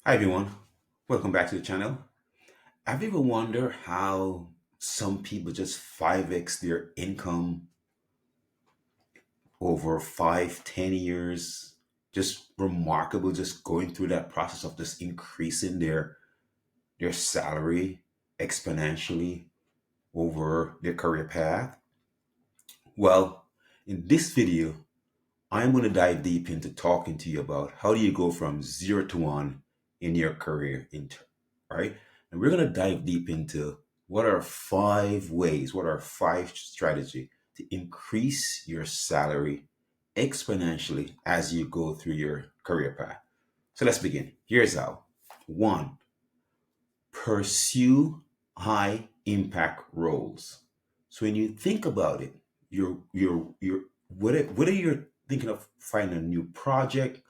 Hi everyone, welcome back to the channel. Have you ever wondered how some people just 5x their income over 5, 10 years? Just remarkable, just going through that process of just increasing their salary exponentially over their career path. Well, in this video, I'm going to dive deep into talking to you about how do you go from 0 to 1 in your career, right? And we're going to dive deep into what are 5 ways, what are 5 strategy to increase your salary exponentially as you go through your career path. So let's begin. Here's how. One, pursue high impact roles. So when you think about it, you're whether you're thinking of finding a new project,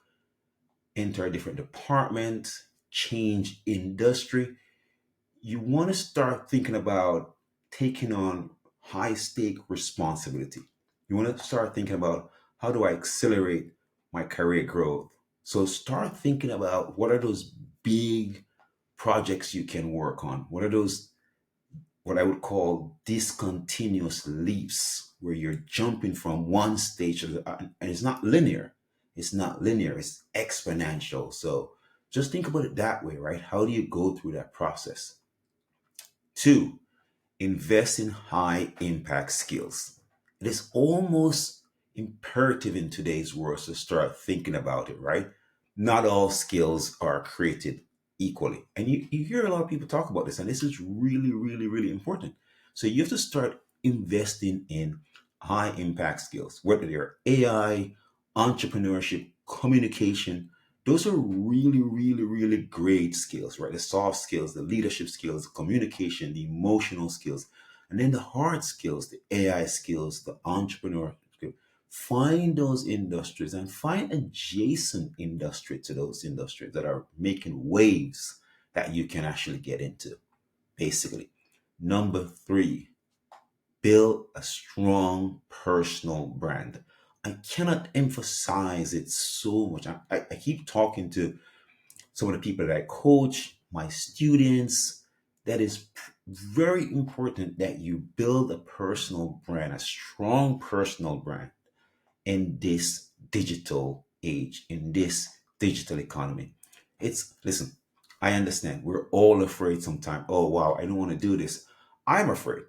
enter a different department, change industry, you want to start thinking about taking on high stake responsibility. You want to start thinking about how do I accelerate my career growth? So start thinking about what are those big projects you can work on? What are those what I would call discontinuous leaps where you're jumping from one stage to the and it's not linear. It's not linear, it's exponential. So just think about it that way, right? How do you go through that process? Two, invest in high impact skills. It is almost imperative in today's world to start thinking about it, right? Not all skills are created equally. And you hear a lot of people talk about this, and this is really, really, really important. So you have to start investing in high impact skills, whether they're AI, entrepreneurship, communication. Those are really, really, really great skills, right? The soft skills, the leadership skills, the communication, the emotional skills, and then the hard skills, the AI skills, the entrepreneur skills. Find those industries and find adjacent industry to those industries that are making waves that you can actually get into, basically. Number three, build a strong personal brand. I cannot emphasize it so much. I keep talking to some of the people that I coach, my students. That is very important that you build a personal brand, a strong personal brand in this digital age, in this digital economy. Listen, I understand. We're all afraid sometimes. Oh, wow, I don't want to do this. I'm afraid.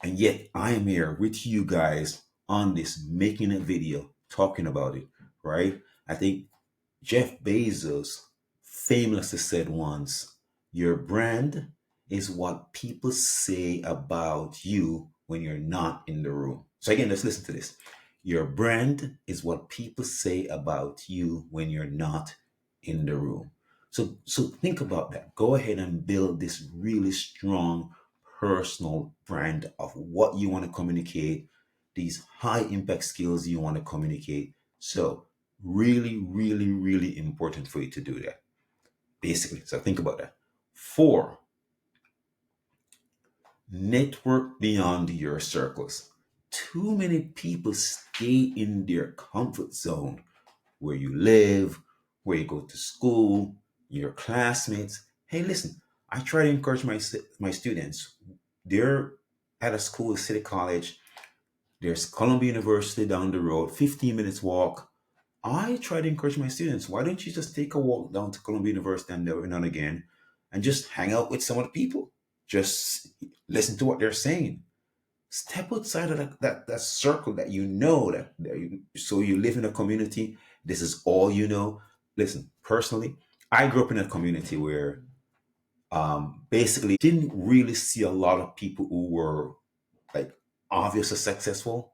And yet I am here with you guys on this, making a video, talking about it, right? I think Jeff Bezos famously said once, your brand is what people say about you when you're not in the room. So again, let's listen to this. Your brand is what people say about you when you're not in the room. So think about that. Go ahead and build this really strong personal brand of what you want to communicate, these high impact skills you want to communicate. So really, really, really important for you to do that. Basically. So think about that. Four, network beyond your circles. Too many people stay in their comfort zone where you live, where you go to school, your classmates. Hey, listen, I try to encourage my students. They're at a school, City College. There's Columbia University down the road, 15 minutes walk. I try to encourage my students, why don't you just take a walk down to Columbia University and every now and again and just hang out with some of the people? Just listen to what they're saying. Step outside of that circle that you know so you live in a community. This is all you know. Listen, personally, I grew up in a community where basically didn't really see a lot of people who were like obviously successful,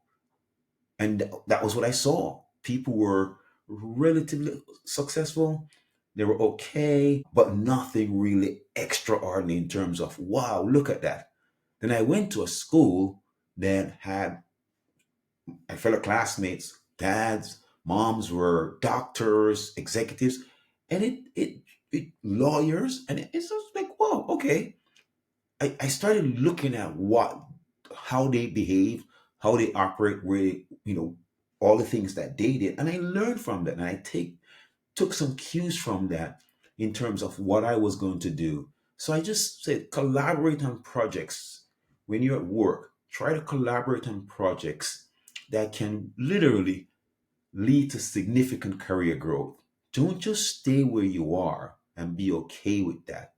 and that was what I saw. People were relatively successful. They were okay, but nothing really extraordinary in terms of, wow, look at that. Then I went to a school that had my fellow classmates, dads, moms were doctors, executives, and it lawyers, and it's just like, whoa, okay. I started looking at how they behave, how they operate, all the things that they did, and I learned from that, and took some cues from that, in terms of what I was going to do. So I just said collaborate on projects. When you're at work, try to collaborate on projects that can literally lead to significant career growth. Don't just stay where you are and be okay with that,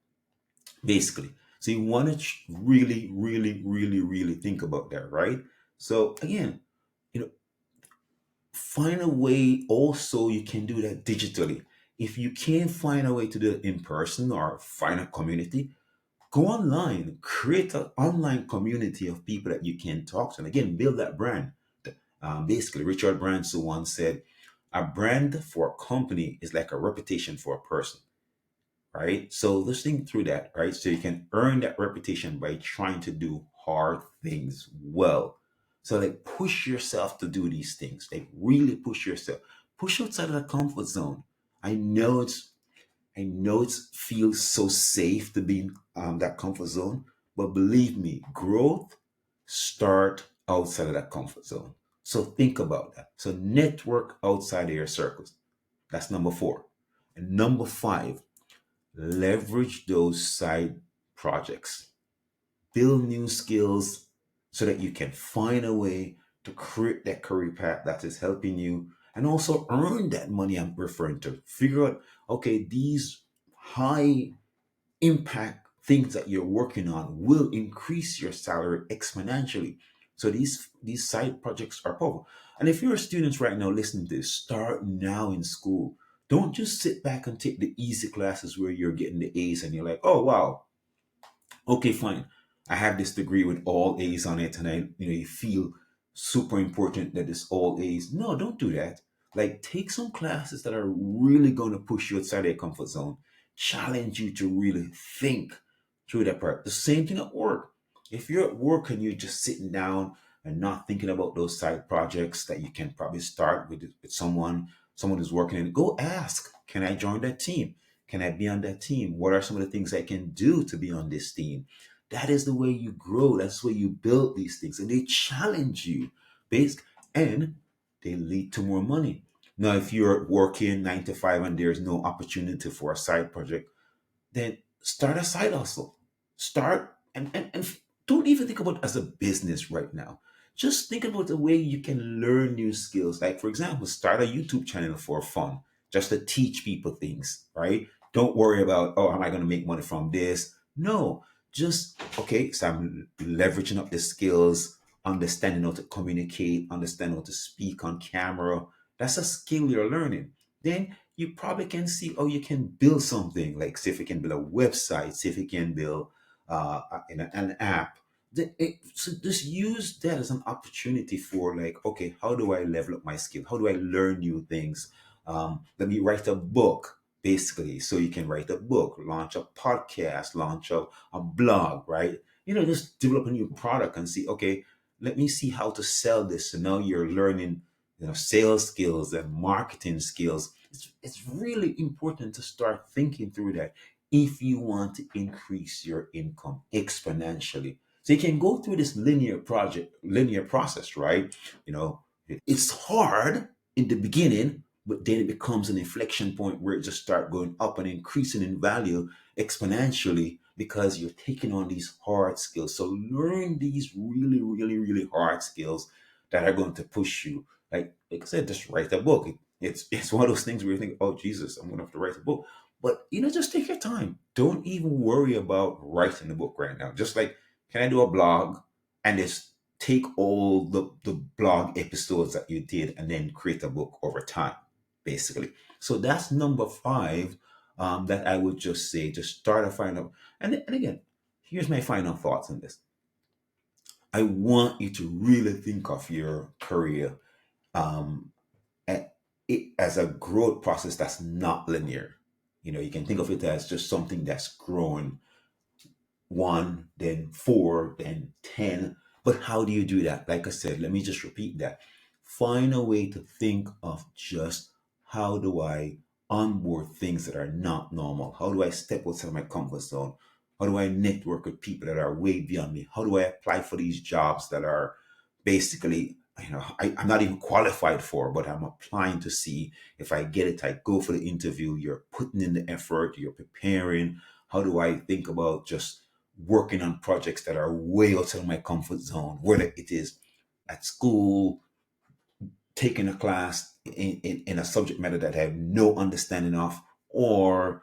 basically. So you want to really, really, really, really think about that, right? So again, you know, find a way also you can do that digitally. If you can't find a way to do it in person or find a community, go online, create an online community of people that you can talk to. And again, build that brand. Basically, Richard Branson once said, a brand for a company is like a reputation for a person, right? So let's think through that, right? So you can earn that reputation by trying to do hard things well. So like push yourself to do these things. Like really push yourself. Push outside of the comfort zone. I know it's I know it feels so safe to be in that comfort zone, but believe me, growth start outside of that comfort zone. So think about that. So network outside of your circles. That's number four. And number five, leverage those side projects. Build new skills so that you can find a way to create that career path that is helping you and also earn that money I'm referring to. Figure out, okay, these high impact things that you're working on will increase your salary exponentially. So these side projects are powerful. And if you're a student right now listening to this, start now in school. Don't just sit back and take the easy classes where you're getting the A's and you're like, oh wow, okay, fine. I have this degree with all A's on it, and you feel super important that it's all A's. No, don't do that. Like, take some classes that are really going to push you outside your comfort zone, challenge you to really think through that part. The same thing at work. If you're at work and you're just sitting down and not thinking about those side projects that you can probably start with someone who's working in, go ask, can I join that team? Can I be on that team? What are some of the things I can do to be on this team? That is the way you grow. That's the way you build these things. And they challenge you based and they lead to more money. Now, if you're working 9 to 5 and there's no opportunity for a side project, then start a side hustle. Start and don't even think about it as a business right now. Just think about the way you can learn new skills. Like, for example, start a YouTube channel for fun, just to teach people things, right? Don't worry about, oh, am I going to make money from this? No, just, okay, so I'm leveraging up the skills, understanding how to communicate, understanding how to speak on camera. That's a skill you're learning. Then you probably can see, oh, you can build something, like see if you can build a website, see if you can build an app. So just use that as an opportunity for, like, okay, how do I level up my skill? How do I learn new things? Let me write a book, basically. So you can write a book, launch a podcast, launch a blog, right? Just develop a new product and see, okay, let me see how to sell this. So now you're learning, sales skills and marketing skills. It's really important to start thinking through that if you want to increase your income exponentially. So you can go through this linear process, right? You know, it's hard in the beginning, but then it becomes an inflection point where it just start going up and increasing in value exponentially because you're taking on these hard skills. So learn these really, really, really hard skills that are going to push you. Like I said, just write a book. It's one of those things where you think, oh Jesus, I'm gonna have to write a book. But just take your time. Don't even worry about writing the book right now. Just like, can I do a blog and just take all the blog episodes that you did and then create a book over time, basically. So that's number five, that I would just say to start a final. And again, here's my final thoughts on this. I want you to really think of your career, um, it as a growth process that's not linear. You can think of it as just something that's growing, one, then four, then 10. But how do you do that? Like I said, let me just repeat that. Find a way to think of just, how do I onboard things that are not normal? How do I step outside of my comfort zone? How do I network with people that are way beyond me? How do I apply for these jobs that are basically I'm not even qualified for, but I'm applying to see if I get it. I go for the interview. You're putting in the effort, you're preparing. How do I think about just working on projects that are way outside of my comfort zone, whether it is at school, taking a class in a subject matter that I have no understanding of, or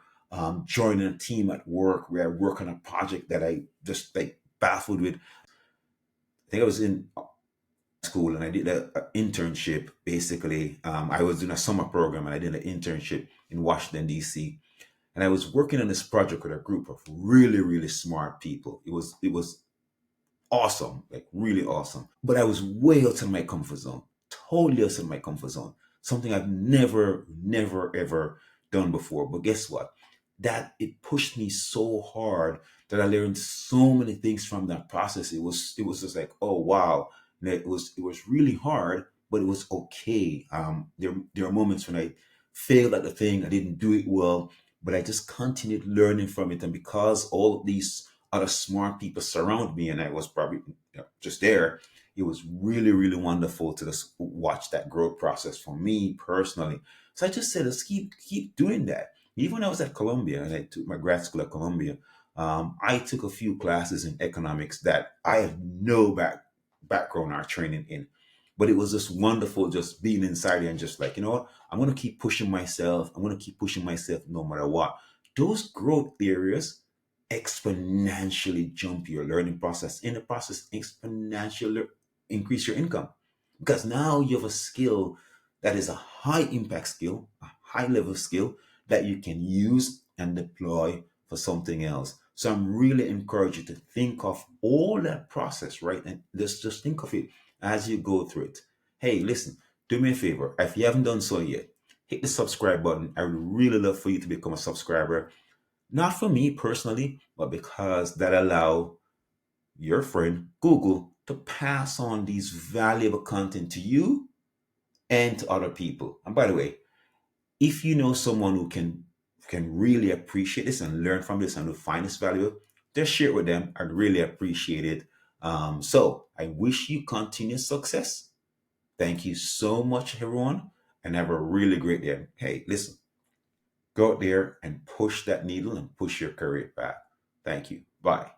joining a team at work where I work on a project that I just like baffled with. I think I was in school and I did an internship. Basically, I was doing a summer program and I did an internship in Washington D.C. And I was working on this project with a group of really, really smart people. It was awesome, like really awesome. But I was way out of my comfort zone, totally out of my comfort zone. Something I've never, never, ever done before. But guess what? That it pushed me so hard that I learned so many things from that process. It was just like, oh wow. And it was really hard, but it was okay. There are moments when I failed at the thing, I didn't do it well, but I just continued learning from it. And because all of these other smart people surround me, and I was probably just there. It was really, really wonderful to just watch that growth process for me personally. So I just said, let's keep doing that. Even when I was at Columbia and I took my grad school at Columbia, I took a few classes in economics that I had no background or training in. But it was just wonderful just being inside there and just like, you know what, I'm gonna keep pushing myself. I'm gonna keep pushing myself no matter what. Those growth areas exponentially jump your learning process. In the process, exponentially increase your income because now you have a skill that is a high impact skill, a high level skill that you can use and deploy for something else. So I'm really encouraging you to think of all that process, right? And just think of it as you go through it. Hey, listen, do me a favor. If you haven't done so yet, hit the subscribe button. I would really love for you to become a subscriber, not for me personally, but because that allow your friend Google to pass on these valuable content to you and to other people. And by the way, if you know someone who can really appreciate this and learn from this and who find this valuable, just share it with them. I'd really appreciate it. So I wish you continued success. Thank you so much, everyone, and have a really great day. Hey, listen, go out there and push that needle and push your career path. Thank you. Bye.